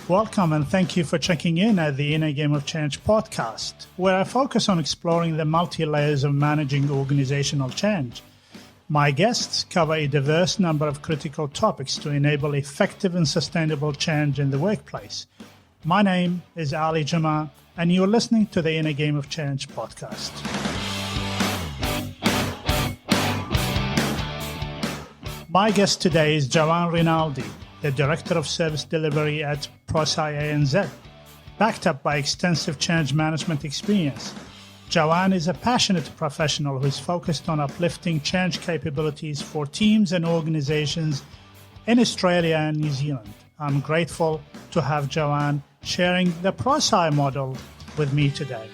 Welcome and thank you for checking in at the Inner Game of Change podcast, where I focus on exploring the multi-layers of managing organizational change. My guests cover a diverse number of critical topics to enable effective and sustainable change in the workplace. My name is Ali Jama, and you're listening to the Inner Game of Change podcast. My guest today is Joanne Rinaldi, the Director of Service Delivery at PROSCI ANZ. Backed up by extensive change management experience, Joanne is a passionate professional who's focused on uplifting change capabilities for teams and organizations in Australia and New Zealand. I'm grateful to have Joanne sharing the PROSCI model with me today.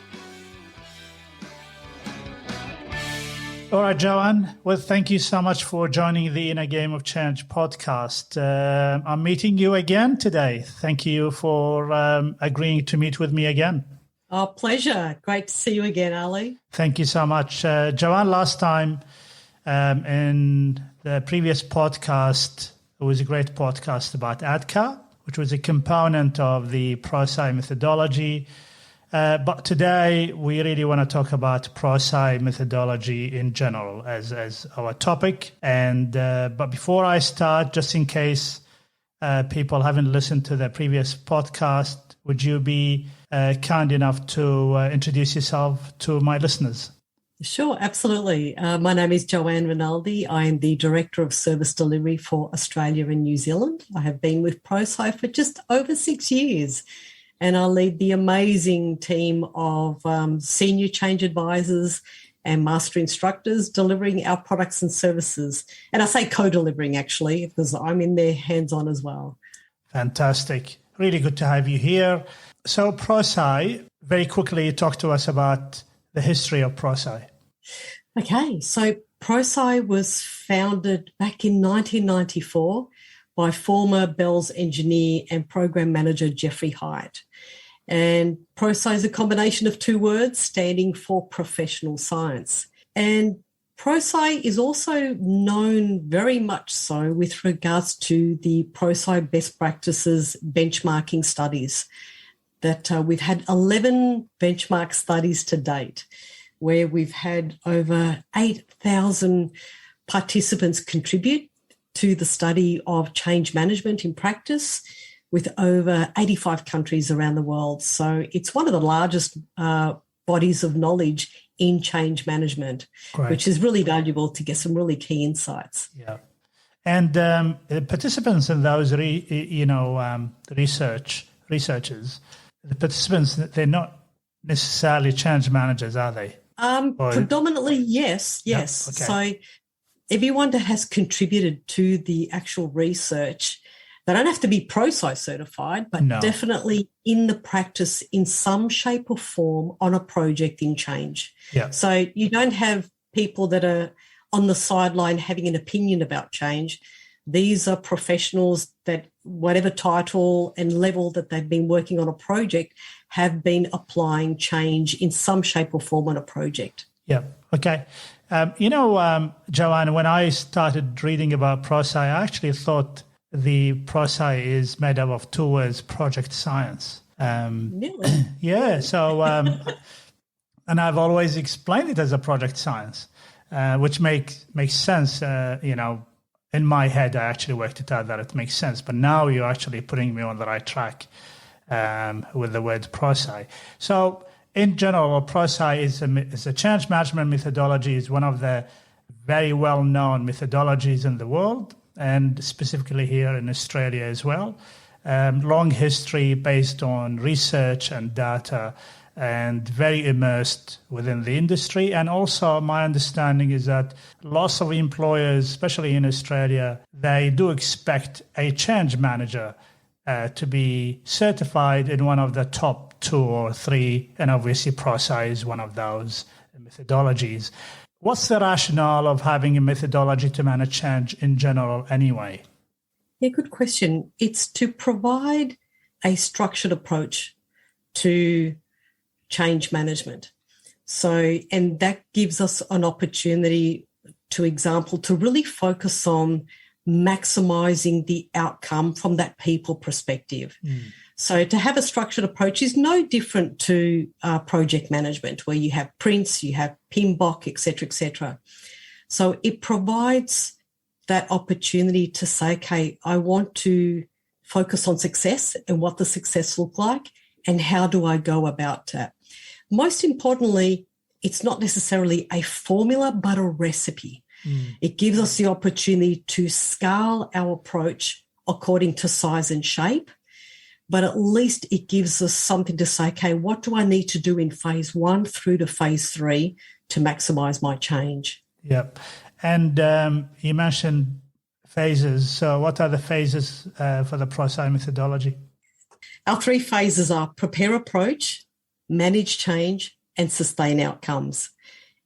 All right, Joanne, well, thank you so much for joining the Inner Game of Change podcast. I'm meeting you again today. Thank you for agreeing to meet with me again. Oh, pleasure. Great to see you again, Ali. Thank you so much. Joanne, last time in the previous podcast, it was a great podcast about ADCA, which was a component of the PROSCI methodology. But today, we really want to talk about PROSCI methodology in general as our topic. But before I start, just in case people haven't listened to the previous podcast, would you be kind enough to introduce yourself to my listeners? Sure, absolutely. My name is Joanne Rinaldi. I am the Director of Service Delivery for Australia and New Zealand. I have been with PROSCI for just over 6 years. And I lead the amazing team of senior change advisors and master instructors delivering our products and services. And I say co-delivering, actually, because I'm in there hands-on as well. Fantastic. Really good to have you here. So PROSCI, very quickly, talk to us about the history of PROSCI. Okay, so PROSCI was founded back in 1994 by former Bell's engineer and program manager Jeffrey Haidt. And PROSCI is a combination of two words standing for professional science. And PROSCI is also known very much so with regards to the PROSCI best practices benchmarking studies that we've had 11 benchmark studies to date, where we've had over 8,000 participants contribute to the study of change management in practice with over 85 countries around the world. So it's one of the largest bodies of knowledge in change management, Great. Which is really valuable to get some really key insights. Yeah. And the participants in those, researchers, the participants, they're not necessarily change managers, are they? Predominantly, yes. Yep. Okay. So everyone that has contributed to the actual research, they don't have to be PROSCI certified, but definitely in the practice in some shape or form on a project in change. Yeah. So you don't have people that are on the sideline having an opinion about change. These are professionals that whatever title and level that they've been working on a project have been applying change in some shape or form on a project. Yeah. Okay. Joanne, when I started reading about PROSCI, I actually thought the PROSCI is made up of two words, project science. Really? Yeah. So, and I've always explained it as a project science, which makes sense. In my head, I actually worked it out that it makes sense. But now you're actually putting me on the right track with the word PROSCI. So, in general, PROSCI is a change management methodology, is one of the very well-known methodologies in the world, and specifically here in Australia as well. Long history based on research and data, and very immersed within the industry. And also my understanding is that lots of employers, especially in Australia, they do expect a change manager to be certified in one of the top 2 or 3, and obviously PROSCI is one of those methodologies. What's the rationale of having a methodology to manage change in general anyway? Yeah, good question. It's to provide a structured approach to change management. So, and that gives us an opportunity, to example, to really focus on maximising the outcome from that people perspective. So to have a structured approach is no different to project management, where you have prints, you have PMBOK, et cetera, et cetera. So it provides that opportunity to say, okay, I want to focus on success and what the success look like and how do I go about that. Most importantly, it's not necessarily a formula, but a recipe. It gives us the opportunity to scale our approach according to size and shape, but at least it gives us something to say, okay, what do I need to do in phase 1 through to phase 3 to maximize my change? Yep. And you mentioned phases. So what are the phases for the PROSCI methodology? Our 3 phases are prepare approach, manage change, and sustain outcomes.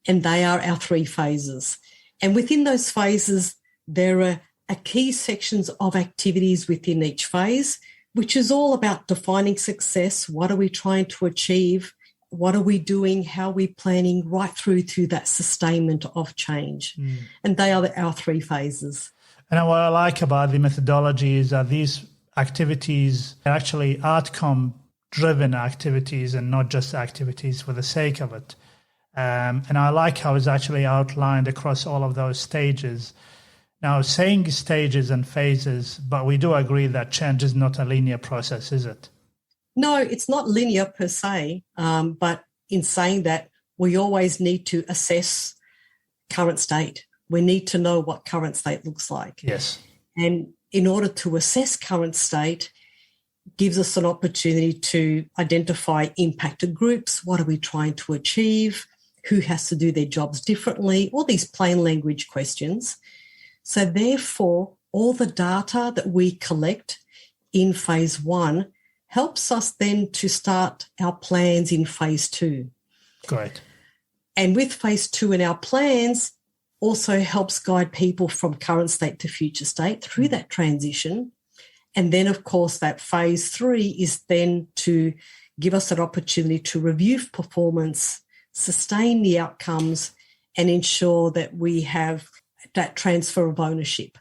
And they are our 3 phases. And within those phases, there are key sections of activities within each phase, which is all about defining success. What are we trying to achieve? What are we doing? How are we planning, right through to that sustainment of change? And they are our 3 phases. And what I like about the methodology is that these activities are actually outcome-driven activities and not just activities for the sake of it. And I like how it's actually outlined across all of those stages. Now, saying stages and phases, but we do agree that change is not a linear process, is it? No, it's not linear per se, but in saying that, we always need to assess current state. We need to know what current state looks like. Yes. And in order to assess current state, gives us an opportunity to identify impacted groups. What are we trying to achieve? Who has to do their jobs differently? All these plain language questions. So therefore, all the data that we collect in phase 1 helps us then to start our plans in phase 2. Great. And with phase 2 in our plans also helps guide people from current state to future state through that transition. And then, of course, that phase 3 is then to give us an opportunity to review performance, sustain the outcomes, and ensure that we have that transfer of ownership.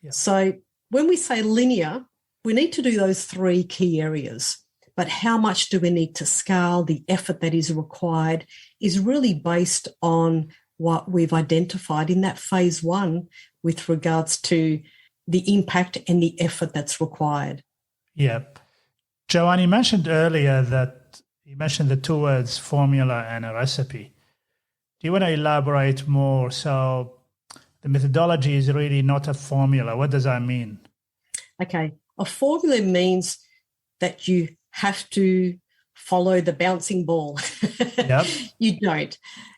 Yeah. So when we say linear, we need to do those 3 key areas. But how much do we need to scale? The effort that is required is really based on what we've identified in that phase 1 with regards to the impact and the effort that's required. Yeah. Joanne, you mentioned earlier that you mentioned the 2 words, formula and a recipe. Do you want to elaborate more? So the methodology is really not a formula. What does that mean? Okay. A formula means that you have to follow the bouncing ball. Yep. You don't.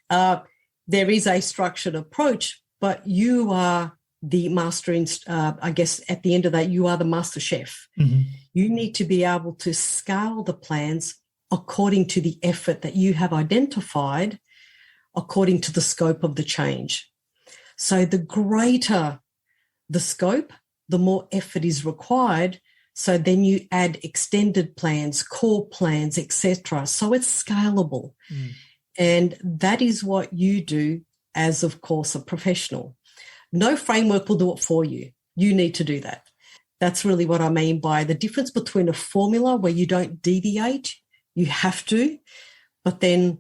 There is a structured approach, but you are the master, I guess at the end of that, you are the master chef. Mm-hmm. You need to be able to scale the plans according to the effort that you have identified, according to the scope of the change. So the greater the scope, the more effort is required. So then you add extended plans, core plans, etc. So it's scalable. And that is what you do as, of course, a professional. No framework will do it for you. You need to do that. That's really what I mean by the difference between a formula where you don't deviate, you have to, but then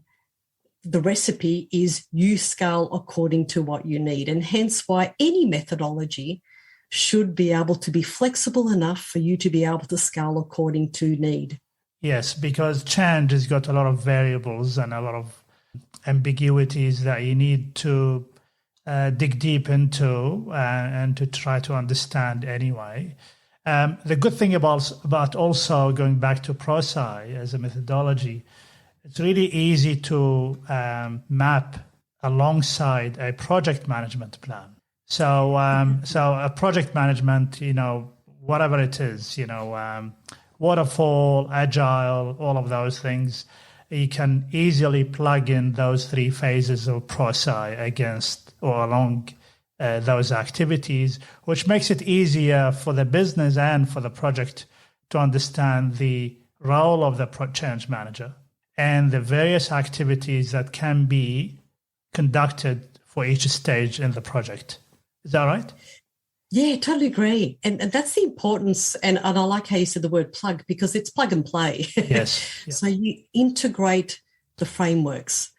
the recipe is you scale according to what you need. And hence why any methodology should be able to be flexible enough for you to be able to scale according to need. Yes, because change has got a lot of variables and a lot of ambiguities that you need to dig deep into and to try to understand anyway. The good thing about also going back to PROSCI as a methodology, it's really easy to map alongside a project management plan. So a project management, whatever it is, waterfall, agile, all of those things, you can easily plug in those 3 phases of PROSCI against or along those activities, which makes it easier for the business and for the project to understand the role of the change manager and the various activities that can be conducted for each stage in the project. Is that right? Yeah, totally agree. And that's the importance. And I like how you said the word plug because it's plug and play. Yes. Yeah. So you integrate the frameworks.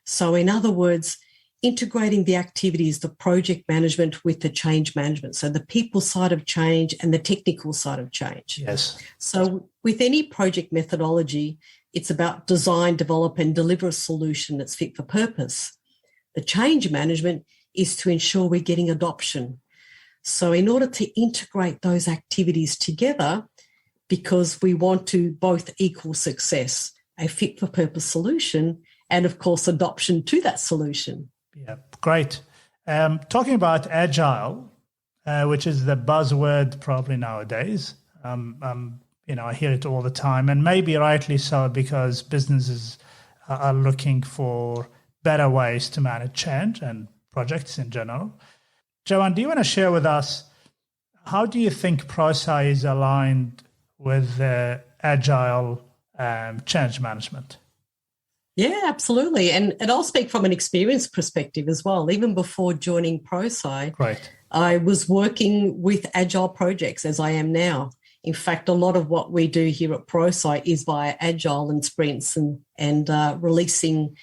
So, in other words, integrating the activities, the project management with the change management. So, the people side of change and the technical side of change. Yes. So, with any project methodology, it's about design, develop, and deliver a solution that's fit for purpose. The change management is to ensure we're getting adoption. So in order to integrate those activities together, because we want to both equal success, a fit for purpose solution, and of course, adoption to that solution. Yeah, great. Talking about agile, which is the buzzword probably nowadays. I hear it all the time, and maybe rightly so because businesses are looking for better ways to manage change and projects in general. Joanne, do you want to share with us how do you think PROSCI is aligned with agile change management? Yeah, absolutely. And I'll speak from an experience perspective as well. Even before joining PROSCI, Right. I was working with agile projects as I am now. In fact, a lot of what we do here at PROSCI is via agile and sprints and releasing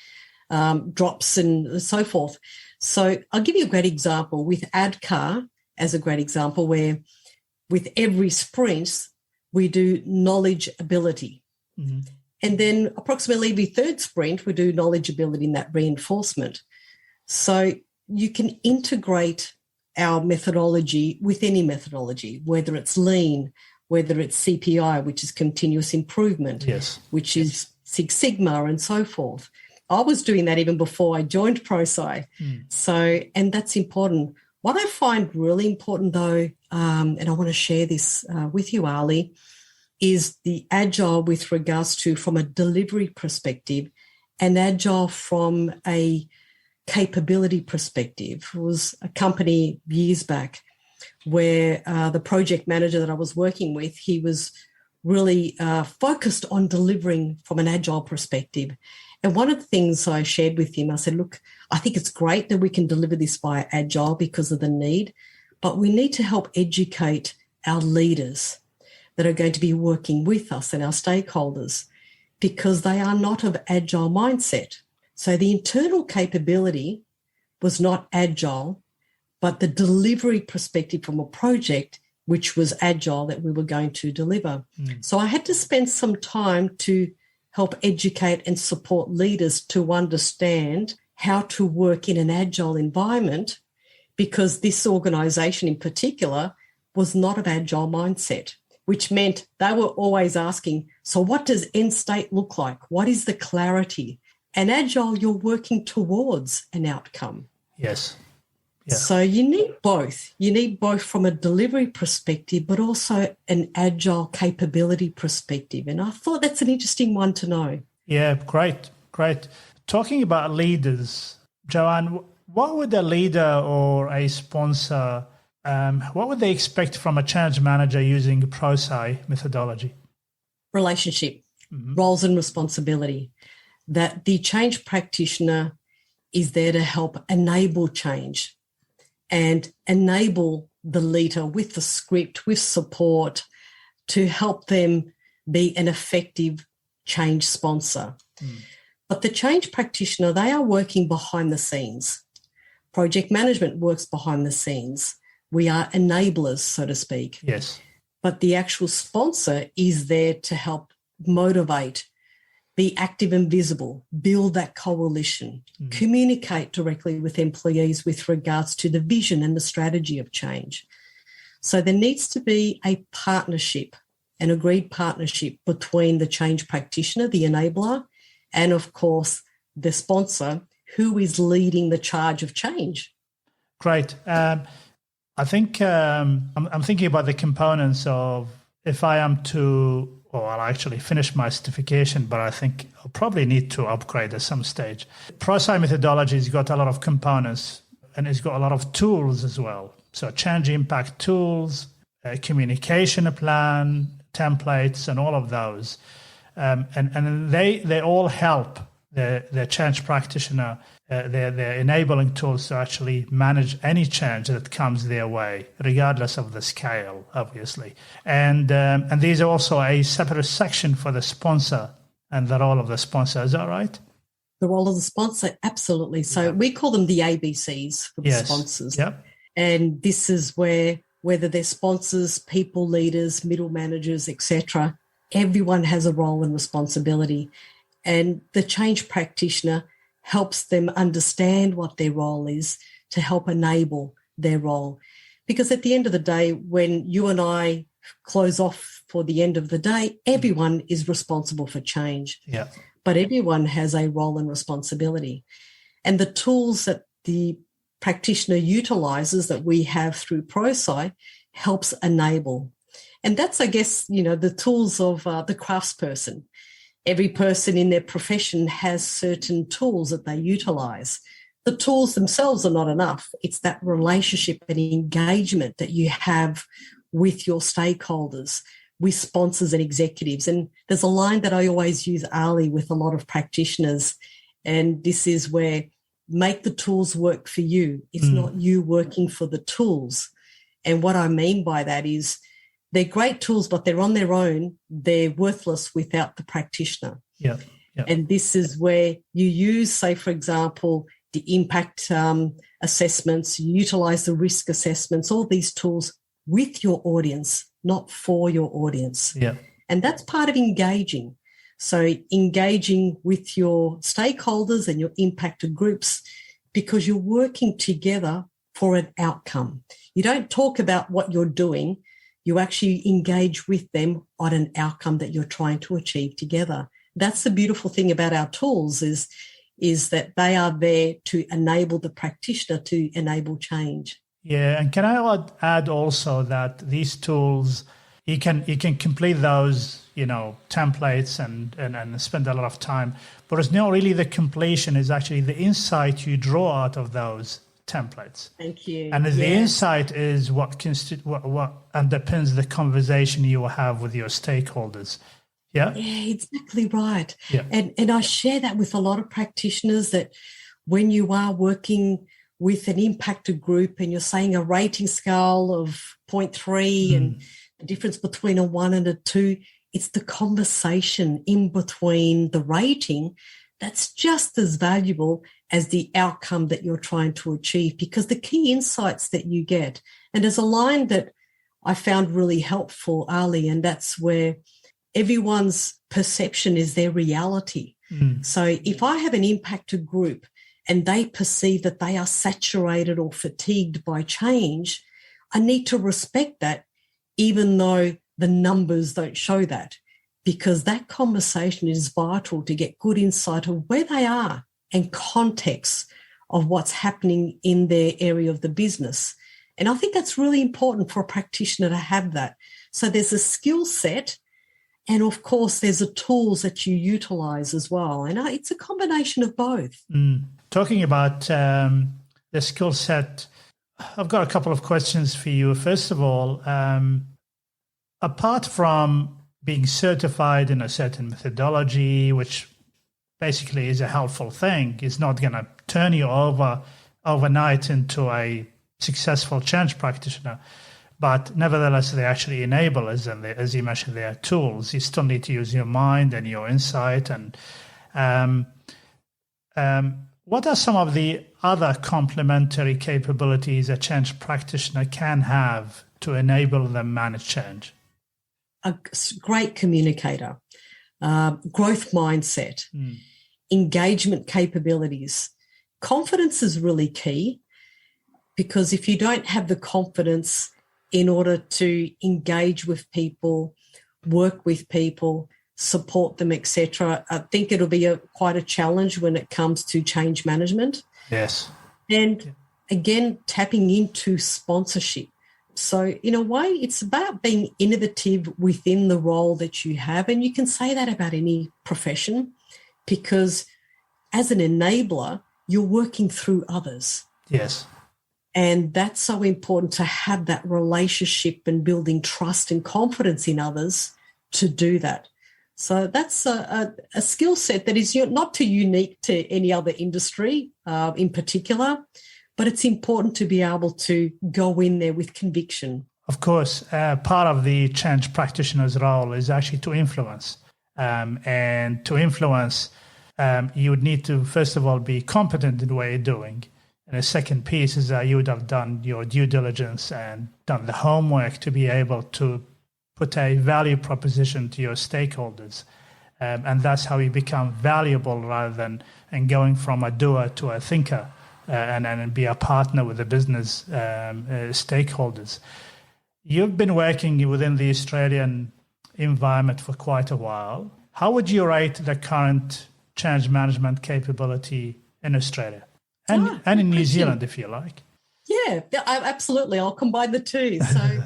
drops and so forth. So I'll give you a great example with ADCAR as a great example where with every sprint, we do knowledge ability. Mm-hmm. And then approximately every third sprint, we do knowledge ability in that reinforcement. So you can integrate our methodology with any methodology, whether it's lean, whether it's CPI, which is continuous improvement, yes, which is Six Sigma and so forth. I was doing that even before I joined PROSCI. So, and that's important. What I find really important though, and I want to share this with you, Ali, is the agile with regards to from a delivery perspective and agile from a capability perspective. It was a company years back where the project manager that I was working with, he was really focused on delivering from an agile perspective. And one of the things I shared with him, I said, look, I think it's great that we can deliver this via agile because of the need, but we need to help educate our leaders that are going to be working with us and our stakeholders because they are not of agile mindset. So the internal capability was not agile, but the delivery perspective from a project, which was agile that we were going to deliver. So I had to spend some time to help educate and support leaders to understand how to work in an agile environment because this organisation in particular was not of agile mindset, which meant they were always asking, so what does end state look like? What is the clarity? And agile, you're working towards an outcome. Yes. Yeah. So you need both. You need both from a delivery perspective, but also an agile capability perspective. And I thought that's an interesting one to know. Yeah, great. Talking about leaders, Joanne, what would a leader or a sponsor, what would they expect from a change manager using PROSCI methodology? Relationship, roles and responsibility. That the change practitioner is there to help enable change and enable the leader with the script, with support to help them be an effective change sponsor. But the change practitioner, they are working behind the scenes. Project management works behind the scenes. We are enablers, so to speak. Yes. But the actual sponsor is there to help motivate, be active and visible, build that coalition, communicate directly with employees with regards to the vision and the strategy of change. So there needs to be a partnership, an agreed partnership between the change practitioner, the enabler, and of course the sponsor who is leading the charge of change. Great. I think I'm thinking about the components of if I am to, or I'll actually finish my certification, but I think I'll probably need to upgrade at some stage. PROSCI methodology has got a lot of components and it's got a lot of tools as well. So change impact tools, communication plan, templates, and all of those. And they all help the change practitioner, their enabling tools to actually manage any change that comes their way, regardless of the scale, obviously. And these are also a separate section for the sponsor and the role of the sponsor. Is that right? The role of the sponsor, absolutely. So we call them the ABCs for the sponsors. Yep. And this is where, whether they're sponsors, people leaders, middle managers, etc., everyone has a role and responsibility. And the change practitioner helps them understand what their role is to help enable their role. Because at the end of the day, when you and I close off for the end of the day, everyone is responsible for change. Yeah. But everyone has a role and responsibility. And the tools that the practitioner utilizes that we have through PROSCI helps enable. And that's, I guess, the tools of the craftsperson. Every person in their profession has certain tools that they utilize. The tools themselves are not enough. It's that relationship and engagement that you have with your stakeholders, with sponsors and executives. And there's a line that I always use, Ali, with a lot of practitioners, and this is where make the tools work for you. It's not you working for the tools. And what I mean by that is they're great tools, but they're on their own. They're worthless without the practitioner. Yeah. And this is where you use, say, for example, the impact assessments, you utilize the risk assessments, all these tools with your audience, not for your audience. Yeah. And that's part of engaging. So engaging with your stakeholders and your impacted groups, because you're working together for an outcome. You don't talk about what you're doing. You actually engage with them on an outcome that you're trying to achieve together. That's the beautiful thing about our tools is that they are there to enable the practitioner to enable change. Yeah, and can I add also that these tools, you can complete those, templates and spend a lot of time, but it's not really the completion, is actually the insight you draw out of those templates. Thank you. And the insight is what underpins the conversation you will have with your stakeholders. Yeah. Yeah, exactly right. Yeah. And I share that with a lot of practitioners, that when you are working with an impacted group and you're saying a rating scale of 0.3 and the difference between a 1 and a 2, it's the conversation in between the rating that's just as valuable as the outcome that you're trying to achieve, because the key insights that you get. And there's a line that I found really helpful, Ali, and that's where everyone's perception is their reality. So if I have an impacted group and they perceive that they are saturated or fatigued by change, I need to respect that, even though the numbers don't show that, because that conversation is vital to get good insight of where they are and context of what's happening in their area of the business. And I think that's really important for a practitioner to have that. So there's a skill set, and of course there's the tools that you utilize as well. And it's a combination of both. Talking about the skill set, I've got a couple of questions for you. First of all, apart from being certified in a certain methodology, which basically is a helpful thing, is not going to turn you overnight into a successful change practitioner. But nevertheless, they actually enablers, and as you mentioned, they are tools. You still need to use your mind and your insight. And what are some of the other complementary capabilities a change practitioner can have to enable them manage change? A great communicator, growth mindset, engagement capabilities. Confidence is really key, because if you don't have the confidence in order to engage with people, work with people, support them, etc., I think it'll be quite a challenge when it comes to change management. Yes. And again, tapping into sponsorship. So in a way, it's about being innovative within the role that you have. And you can say that about any profession, because as an enabler, you're working through others. Yes. And that's so important, to have that relationship and building trust and confidence in others to do that. So that's a skill set that is not too unique to any other industry in particular, but it's important to be able to go in there with conviction. Of course, part of the change practitioner's role is actually to influence. And to influence, you would need to, first of all, be competent in what you're doing. And the second piece is that you would have done your due diligence and done the homework to be able to put a value proposition to your stakeholders. And that's how you become valuable rather than going from a doer to a thinker and be a partner with the business stakeholders. You've been working within the Australian environment for quite a while. How would you rate the current change management capability in Australia and in New Zealand, if you like? Yeah, absolutely. I'll combine the two. So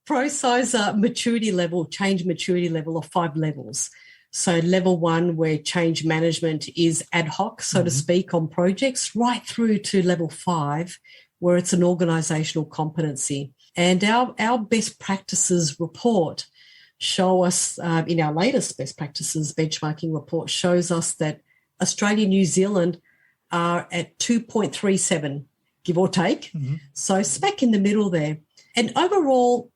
PROSCI's maturity level, change maturity level of 5 levels. So level 1, where change management is ad hoc, so to speak, on projects, right through to level 5, where it's an organisational competency. And our best practices report show us, in our latest best practices benchmarking report, shows us that Australia and New Zealand are at 2.37, give or take. So smack in the middle there. And overall,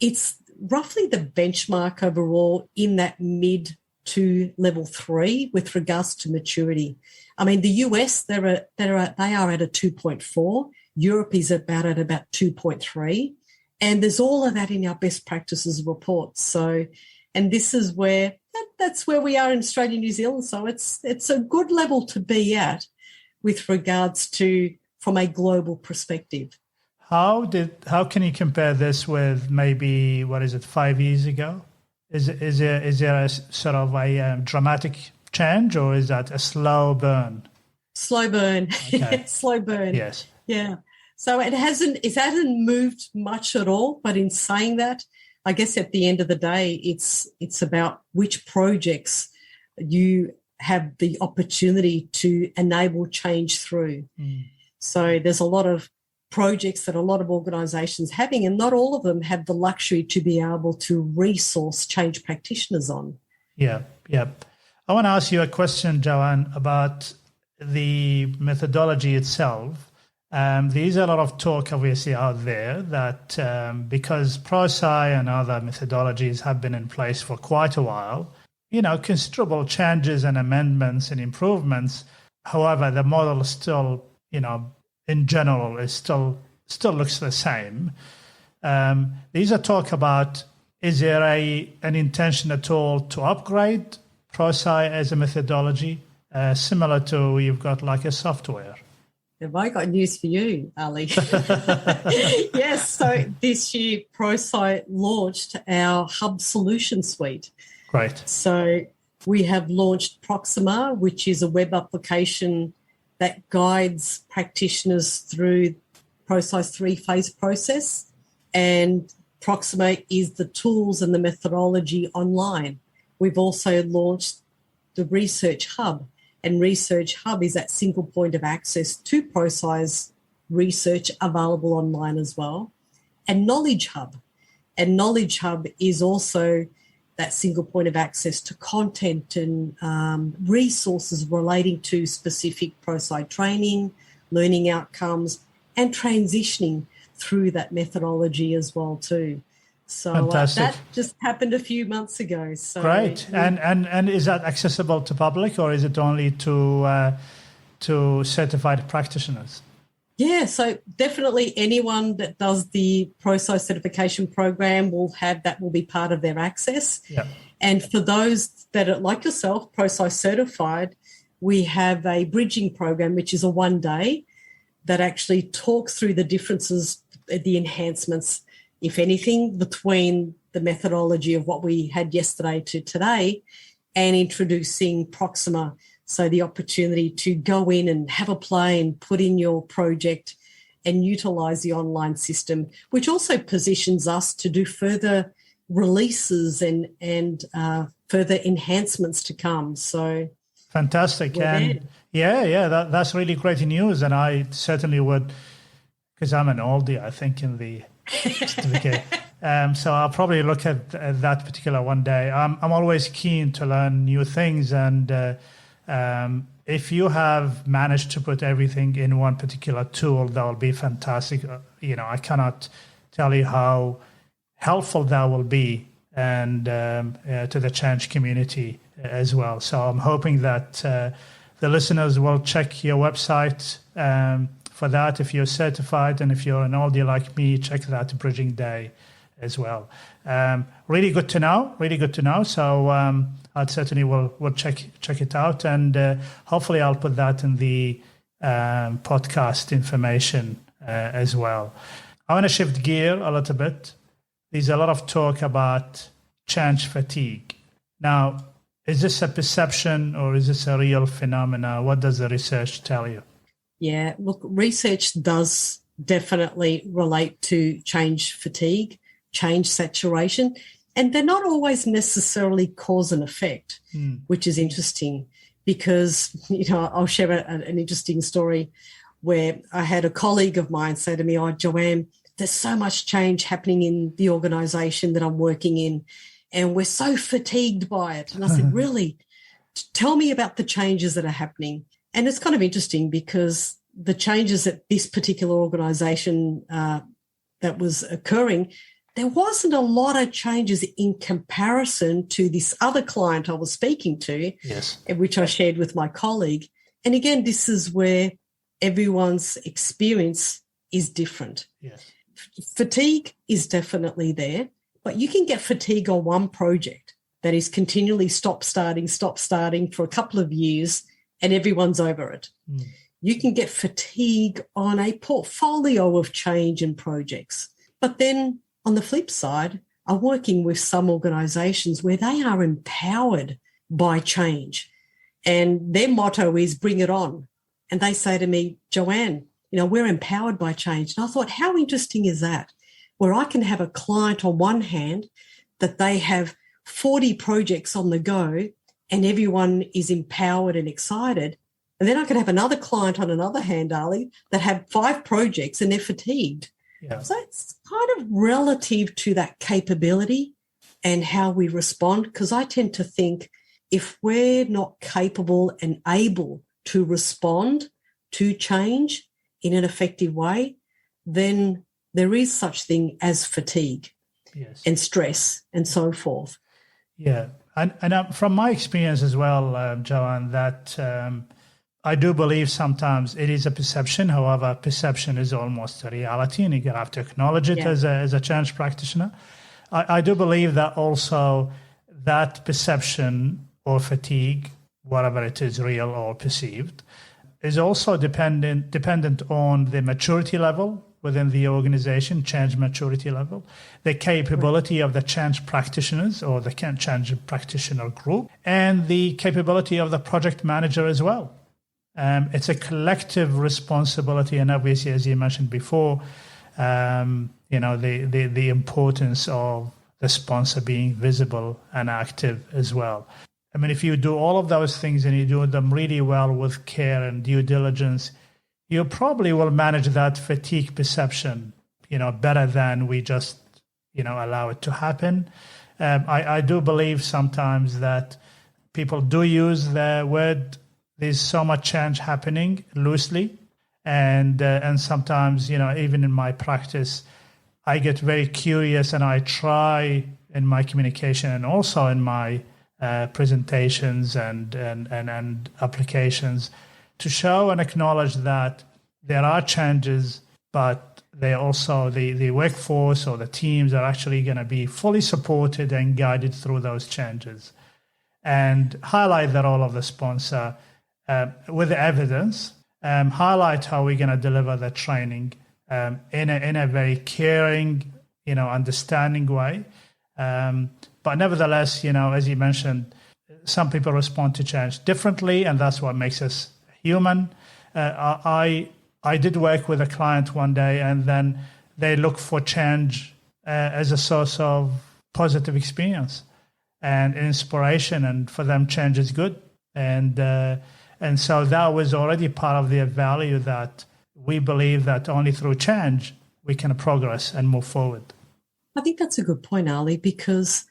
it's roughly the benchmark overall in that mid to level 3 with regards to maturity. I mean, the US, they are at a 2.4. Europe is at about 2.3. And there's all of that in our best practices reports. So, and this is where, that's where we are in Australia and New Zealand. So it's a good level to be at with regards to, from a global perspective. How can you compare this with maybe, 5 years ago? Is there a sort of a dramatic change, or is that a slow burn? Slow burn. Okay. Slow burn. Yes. Yeah. So it hasn't moved much at all. But in saying that, I guess at the end of the day, it's about which projects you have the opportunity to enable change through. So there's a lot of projects that a lot of organisations having, and not all of them have the luxury to be able to resource change practitioners on. Yeah. I want to ask you a question, Joanne, about the methodology itself. There's a lot of talk, obviously, out there that because PROSCI and other methodologies have been in place for quite a while, considerable changes and amendments and improvements. However, the model still, in general, is still looks the same. These are talk about, is there an intention at all to upgrade PROSCI as a methodology, similar to you've got like a software? Have I got news for you, Ali? Yes, so this year PROSCI launched our Hub Solution Suite. Great. So we have launched Proxima, which is a web application that guides practitioners through PROSCI's 3-phase process. And Proxima is the tools and the methodology online. We've also launched the Research Hub, and Research Hub is that single point of access to PROSCI's research available online as well. And Knowledge Hub. And Knowledge Hub is also that single point of access to content and resources relating to specific PROSCI training, learning outcomes, and transitioning through that methodology as well too. So that just happened a few months ago. So great. And is that accessible to public, or is it only to certified practitioners? Yeah, so definitely anyone that does the PROSCI certification program will be part of their access. Yeah. And for those that are like yourself, PROSCI certified, we have a bridging program, which is a 1-day that actually talks through the differences, the enhancements, if anything, between the methodology of what we had yesterday to today and introducing Proxima. So the opportunity to go in and have a play and put in your project and utilise the online system, which also positions us to do further releases and further enhancements to come. So fantastic. And that's really great news. And I certainly would, because I'm an oldie, I think, in the certificate. So I'll probably look at that particular one day. I'm always keen to learn new things, and if you have managed to put everything in one particular tool, that will be fantastic. I cannot tell you how helpful that will be, and to the change community as well. So I'm hoping that the listeners will check your website for that if you're certified, and if you're an oldie like me, check that Bridging Day as well. Really good to know. So I certainly will check it out, and hopefully I'll put that in the podcast information as well. I want to shift gear a little bit. There's a lot of talk about change fatigue. Now, is this a perception or is this a real phenomena? What does the research tell you? Yeah, look, research does definitely relate to change fatigue, change saturation, and they're not always necessarily cause and effect, which is interesting because, I'll share an interesting story where I had a colleague of mine say to me, "Oh, Joanne, there's so much change happening in the organisation that I'm working in, and we're so fatigued by it." And I said, "Really? Tell me about the changes that are happening." And it's kind of interesting because the changes at this particular organisation that was occurring, there wasn't a lot of changes in comparison to this other client I was speaking to, yes, which I shared with my colleague. And again, this is where everyone's experience is different. Yes. Fatigue is definitely there, but you can get fatigue on one project that is continually stop starting for a couple of years and everyone's over it. You can get fatigue on a portfolio of change and projects. But then on the flip side, I'm working with some organisations where they are empowered by change, and their motto is bring it on. And they say to me, "Joanne, we're empowered by change." And I thought, how interesting is that? Where I can have a client on one hand that they have 40 projects on the go and everyone is empowered and excited. And then I can have another client on another hand, Ali, that have 5 projects and they're fatigued. Yeah. So it's kind of relative to that capability and how we respond, because I tend to think if we're not capable and able to respond to change in an effective way, then there is such thing as fatigue, yes, and stress and so forth. Yeah. And from my experience as well, Joanne, that I do believe sometimes it is a perception. However, perception is almost a reality, and you have to acknowledge it as a change practitioner. I do believe that also that perception or fatigue, whatever it is, real or perceived, is also dependent on the maturity level within the organization, change maturity level, the capability of the change practitioners or the change practitioner group, and the capability of the project manager as well. It's a collective responsibility, and obviously, as you mentioned before, the importance of the sponsor being visible and active as well. I mean, if you do all of those things and you do them really well with care and due diligence, you probably will manage that fatigue perception, better than we just, allow it to happen. I do believe sometimes that people do use the word "there's so much change happening" loosely, and sometimes, even in my practice, I get very curious and I try in my communication and also in my presentations and applications to show and acknowledge that there are changes, but they also the workforce or the teams are actually going to be fully supported and guided through those changes, and highlight the role of the sponsor with the evidence, highlight how we're going to deliver the training in a very caring, understanding way. But nevertheless, as you mentioned, some people respond to change differently, and that's what makes us human. I did work with a client one day, and then they look for change as a source of positive experience and inspiration, and for them, change is good. And so that was already part of their value, that we believe that only through change we can progress and move forward. I think that's a good point, Ali, because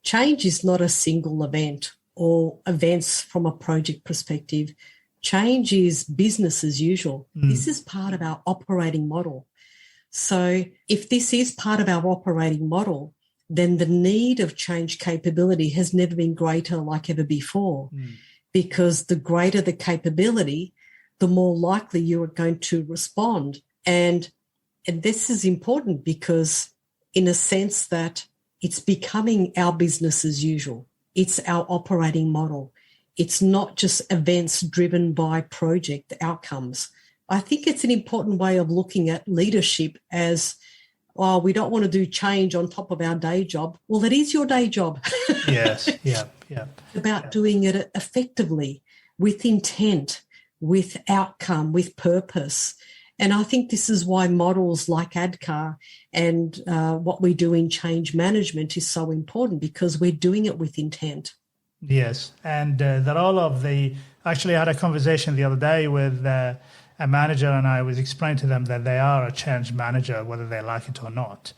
change is not a single event or events from a project perspective. Change is business as usual. This is part of our operating model. So if this is part of our operating model, then the need of change capability has never been greater like ever before, because the greater the capability, the more likely you are going to respond. And this is important because in a sense that it's becoming our business as usual. It's our operating model. It's not just events driven by project outcomes. I think it's an important way of looking at leadership as, oh, we don't want to do change on top of our day job. Well, it is your day job. Yes, yeah. About doing it effectively, with intent, with outcome, with purpose. And I think this is why models like ADKAR and what we do in change management is so important, because we're doing it with intent. Yes, and the role of actually I had a conversation the other day with a manager, and I was explaining to them that they are a change manager, whether they like it or not,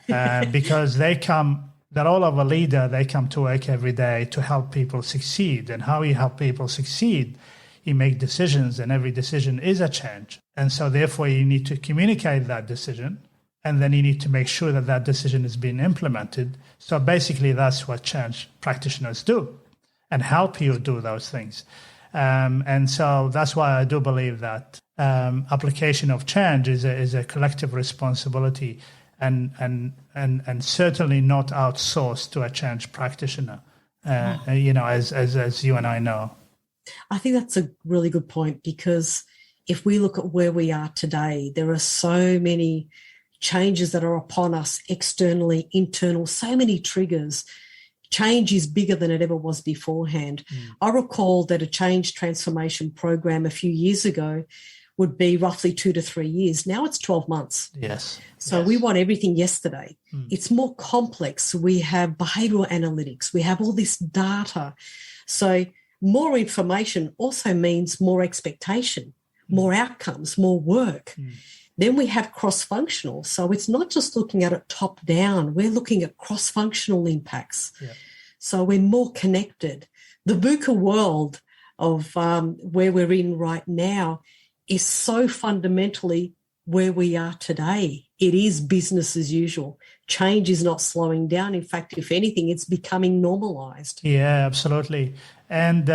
because the role of a leader, they come to work every day to help people succeed. And how you help people succeed, you make decisions, and every decision is a change. And so therefore you need to communicate that decision, and then you need to make sure that that decision is being implemented. So basically that's what change practitioners do, and help you do those things. And so that's why I do believe that application of change is a collective responsibility, and certainly not outsourced to a change practitioner, as you and I know. I think that's a really good point, because if we look at where we are today, there are so many changes that are upon us externally, internal, so many triggers. Change is bigger than it ever was beforehand. I recall that a change transformation program a few years ago would be roughly 2 to 3 years. Now it's 12 months. Yes. So we want everything yesterday. It's more complex. We have behavioral analytics. We have all this data. So more information also means more expectation, more outcomes, more work. Then we have cross-functional. So it's not just looking at it top-down. We're looking at cross-functional impacts. Yeah. So we're more connected. The VUCA world of where we're in right now is so fundamentally where we are today. It is business as usual. Change is not slowing down. In fact, if anything, it's becoming normalized. Yeah, absolutely. And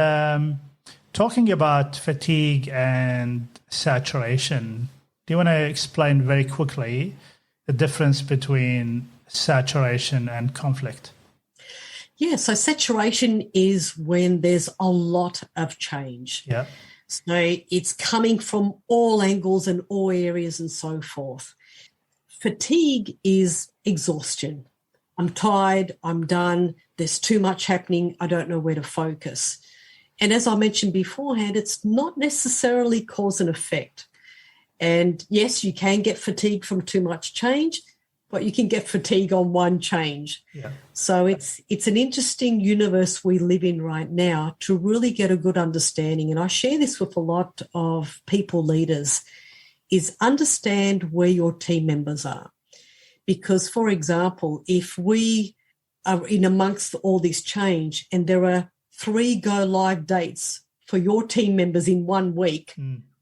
talking about fatigue and saturation, do you want to explain very quickly the difference between saturation and conflict? Yeah, so saturation is when there's a lot of change. Yeah. So it's coming from all angles and all areas and so forth. Fatigue is exhaustion. I'm tired, I'm done, there's too much happening, I don't know where to focus. And as I mentioned beforehand, it's not necessarily cause and effect. And yes, you can get fatigue from too much change, but you can get fatigue on one change. Yeah. So it's an interesting universe we live in right now to really get a good understanding. And I share this with a lot of people leaders, is understand where your team members are. Because, for example, if we are in amongst all this change and there are 3 go-live dates for your team members in 1 week,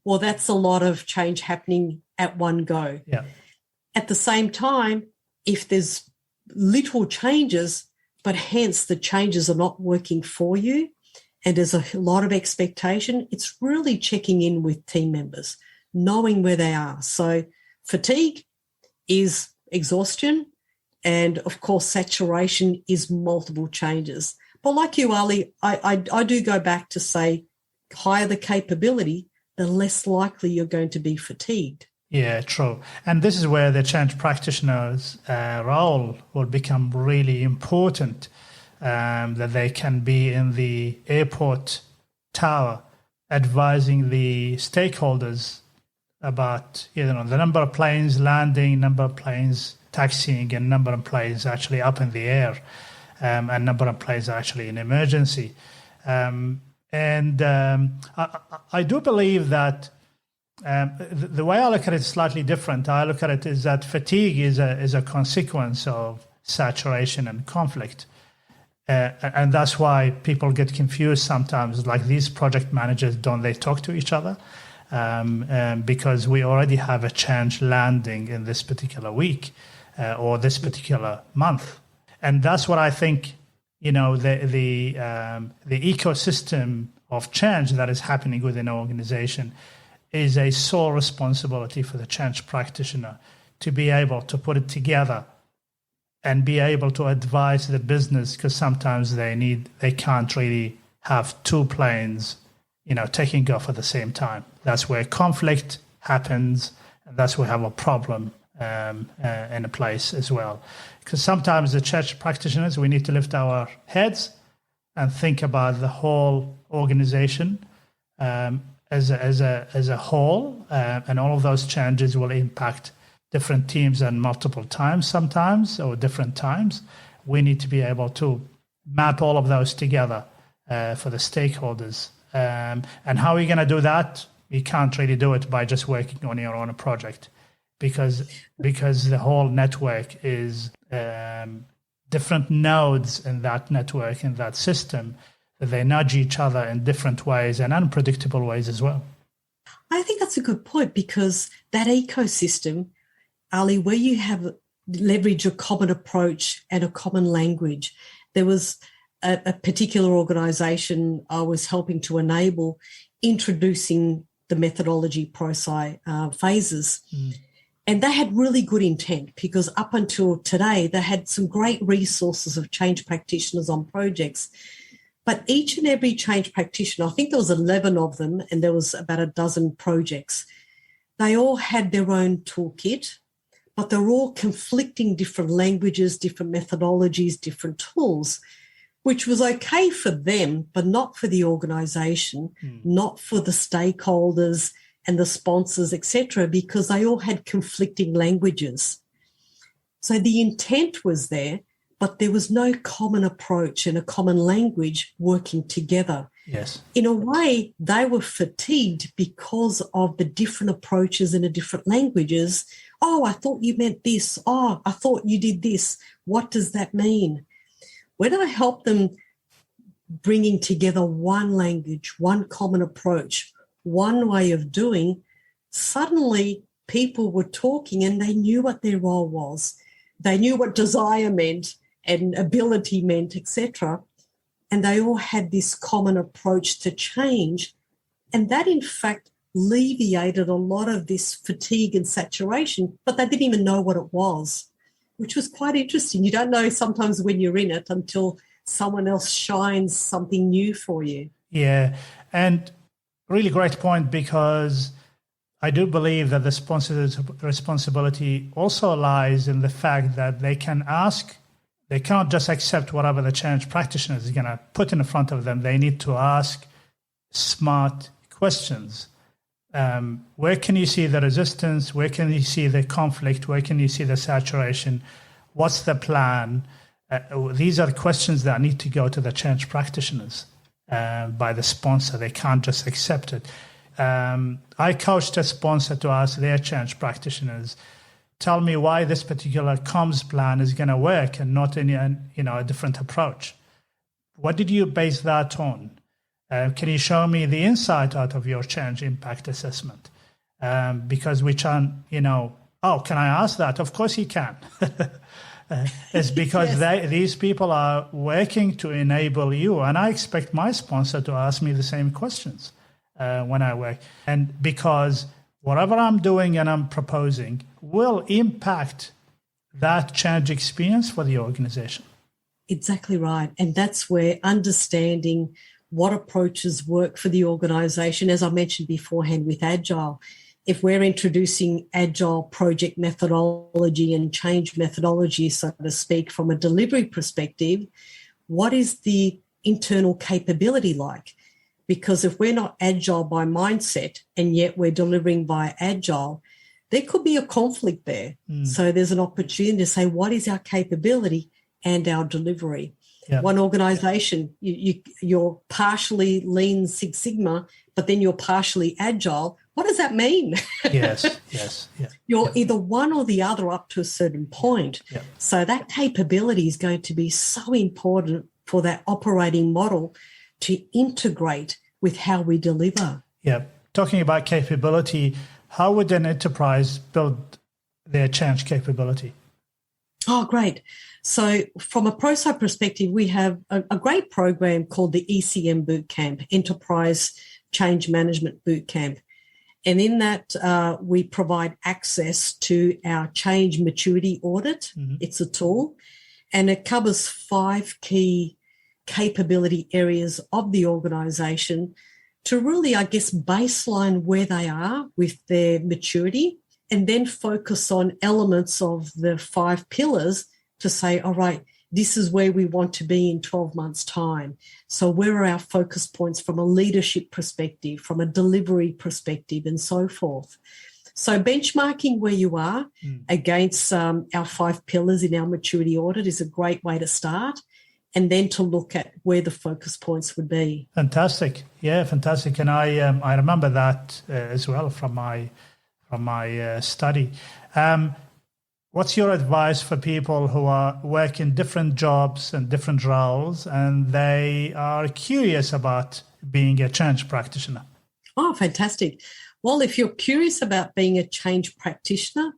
well, that's a lot of change happening at one go. Yeah. At the same time, if there's little changes, but hence the changes are not working for you and there's a lot of expectation, it's really checking in with team members, knowing where they are. So fatigue is exhaustion, and, of course, saturation is multiple changes. But like you, Ali, I do go back to say higher the capability, the less likely you're going to be fatigued. Yeah, true. And this is where the change practitioner's role will become really important, that they can be in the airport tower advising the stakeholders about the number of planes landing, number of planes taxiing, and number of planes actually up in the air, and number of planes actually in emergency. I do believe that the way I look at it is slightly different. I look at it is that fatigue is a consequence of saturation and conflict. And that's why people get confused sometimes, like these project managers, don't they talk to each other? Because we already have a change landing in this particular week or this particular month. And that's what I think, the ecosystem of change that is happening within an organization is a sole responsibility for the change practitioner to be able to put it together and be able to advise the business, because sometimes they can't really have two planes, taking off at the same time. That's where conflict happens, and that's where we have a problem in a place as well. Because sometimes the church practitioners, we need to lift our heads and think about the whole organization as a whole, and all of those changes will impact different teams and multiple times sometimes, or different times. We need to be able to map all of those together for the stakeholders. And how are we going to do that? You can't really do it by just working on your own project, because the whole network is different nodes in that network, in that system, that they nudge each other in different ways and unpredictable ways as well. I think that's a good point, because that ecosystem, Ali, where you have leverage a common approach and a common language. There was a particular organisation I was helping to enable introducing the methodology PROSCI phases. And they had really good intent, because up until today, they had some great resources of change practitioners on projects. But each and every change practitioner, I think there was 11 of them, and there was about a dozen projects, they all had their own toolkit, but they're all conflicting different languages, different methodologies, different tools, which was okay for them, but not for the organisation, not for the stakeholders and the sponsors, etc., because they all had conflicting languages. So the intent was there, but there was no common approach and a common language working together. Yes. In a way, they were fatigued because of the different approaches and the different languages. Oh, I thought you meant this. Oh, I thought you did this. What does that mean? When I help them bringing together one language, one common approach, one way of doing, suddenly people were talking and they knew what their role was. They knew what desire meant and ability meant, etc. And they all had this common approach to change. And that, in fact, alleviated a lot of this fatigue and saturation, but they didn't even know what it was, which was quite interesting. You don't know sometimes when you're in it until someone else shines something new for you. Yeah, and really great point, because I do believe that the sponsor's responsibility also lies in the fact that they can't just accept whatever the change practitioner is going to put in front of them. They need to ask smart questions. Where can you see the resistance? Where can you see the conflict? Where can you see the saturation? What's the plan? These are the questions that need to go to the change practitioners by the sponsor. They can't just accept it. I coached a sponsor to ask their change practitioners, tell me why this particular comms plan is going to work and not in a different approach. What did you base that on? Can you show me the insight out of your change impact assessment? Because we can, can I ask that? Of course you can. It's because yes. These people are working to enable you. And I expect my sponsor to ask me the same questions when I work. And because whatever I'm doing and I'm proposing will impact that change experience for the organization. Exactly right. And that's where understanding what approaches work for the organization, as I mentioned beforehand with Agile, if we're introducing Agile project methodology and change methodology, so to speak, from a delivery perspective, what is the internal capability like? Because if we're not Agile by mindset and yet we're delivering by Agile, there could be a conflict there. So there's an opportunity to say, what is our capability and our delivery? Yeah. One organization, you're partially Lean Six Sigma, but then you're partially Agile. what does that mean? Yes, yes, yeah. You're either one or the other up to a certain point. Yeah. So that capability is going to be so important for that operating model to integrate with how we deliver. Yeah. Talking about capability, how would an enterprise build their change capability? Oh, great. So from a PROSCI perspective, we have a great program called the ECM Bootcamp, Enterprise Change Management Bootcamp. And in that, we provide access to our change maturity audit. Mm-hmm. It's a tool, and it covers 5 key capability areas of the organisation to really, I guess, baseline where they are with their maturity, and then focus on elements of the 5 pillars to say, all right, this is where we want to be in 12 months' time. So where are our focus points from a leadership perspective, from a delivery perspective, and so forth? So benchmarking where you are against our 5 pillars in our maturity audit is a great way to start, and then to look at where the focus points would be. Fantastic. Yeah, fantastic. And I remember that as well from my study. What's your advice for people who are working different jobs and different roles, and they are curious about being a change practitioner? Oh, fantastic. Well, if you're curious about being a change practitioner,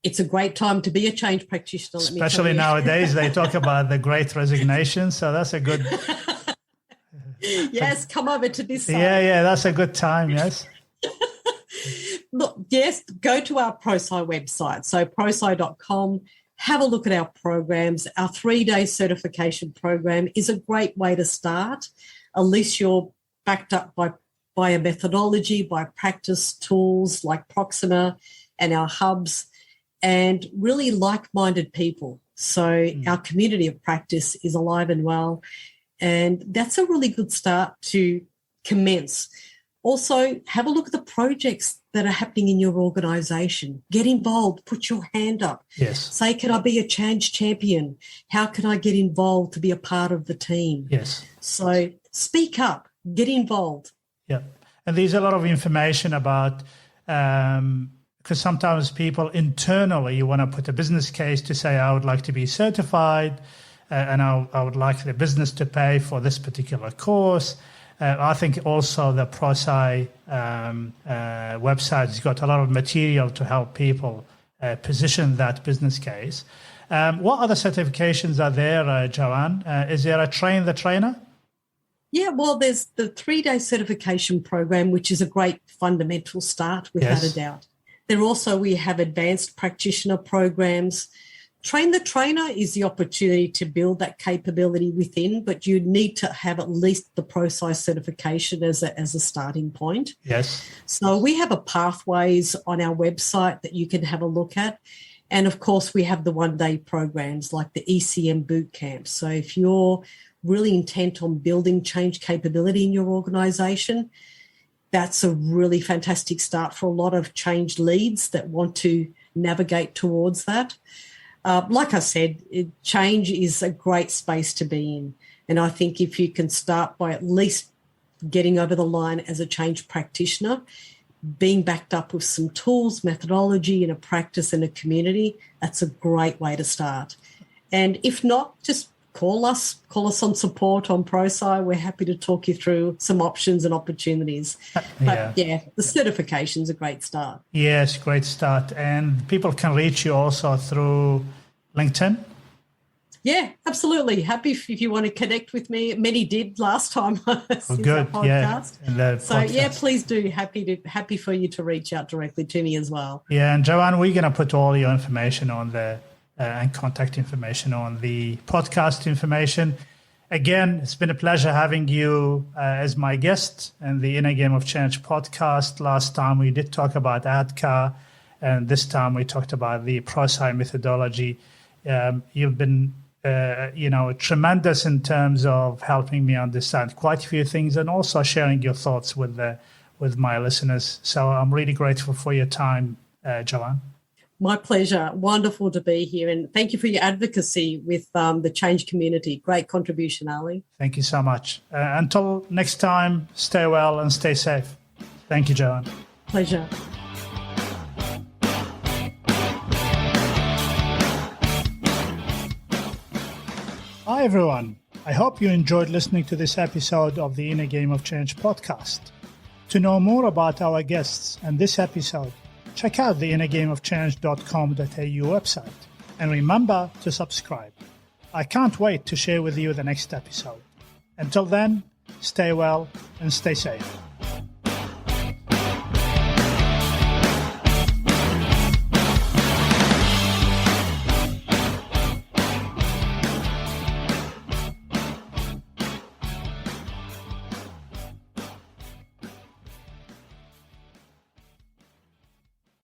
it's a great time to be a change practitioner. Especially nowadays, they talk about the Great Resignation, so that's a good... Yes, come over to this side. Yeah, that's a good time, yes. Look, yes, go to our PROSCI website, so prosci.com, have a look at our programs. Our 3-day certification program is a great way to start. At least you're backed up by a methodology, by practice tools like Proxima and our hubs, and really like-minded people. So our community of practice is alive and well, and that's a really good start to commence. Also, have a look at the projects that are happening in your organisation. Get involved. Put your hand up. Yes. Say, can I be a change champion? How can I get involved to be a part of the team? Yes. So speak up. Get involved. Yeah. And there's a lot of information about, because sometimes people internally, you want to put a business case to say, I would like to be certified and I would like the business to pay for this particular course. I think also the PROSCI website has got a lot of material to help people position that business case. What other certifications are there, Joanne? Is there a Train the Trainer? Yeah, well, there's the 3-day certification program, which is a great fundamental start, without a doubt. We have advanced practitioner programs. Train the Trainer is the opportunity to build that capability within, but you need to have at least the PROSCI certification as a starting point. Yes. So we have a pathways on our website that you can have a look at. And of course, we have the 1-day programs like the ECM Bootcamp. So if you're really intent on building change capability in your organisation, that's a really fantastic start for a lot of change leads that want to navigate towards that. Like I said, change is a great space to be in. And I think if you can start by at least getting over the line as a change practitioner, being backed up with some tools, methodology, and a practice and a community, that's a great way to start. And if not, just call us on support on PROSCI. We're happy to talk you through some options and opportunities. But the certification's a great start. Yes, great start. And people can reach you also through LinkedIn? Yeah, absolutely. Happy if you want to connect with me. Many did last time. Good, podcast. Yeah. Please do. Happy for you to reach out directly to me as well. Yeah, and Joanne, we're going to put all your information on the and contact information on the podcast information. Again, it's been a pleasure having you as my guest in the Inner Game of Change podcast. Last time we did talk about ADCAR, and this time we talked about the PROSCI methodology. You've been tremendous in terms of helping me understand quite a few things and also sharing your thoughts with my listeners. So I'm really grateful for your time, Joanne. My pleasure. Wonderful to be here. And thank you for your advocacy with the change community. Great contribution, Ali. Thank you so much. Until next time, stay well and stay safe. Thank you, Joanne. Pleasure. Hi, everyone. I hope you enjoyed listening to this episode of the Inner Game of Change podcast. To know more about our guests and this episode, check out the innergameofchange.com.au website. And remember to subscribe. I can't wait to share with you the next episode. Until then, stay well and stay safe.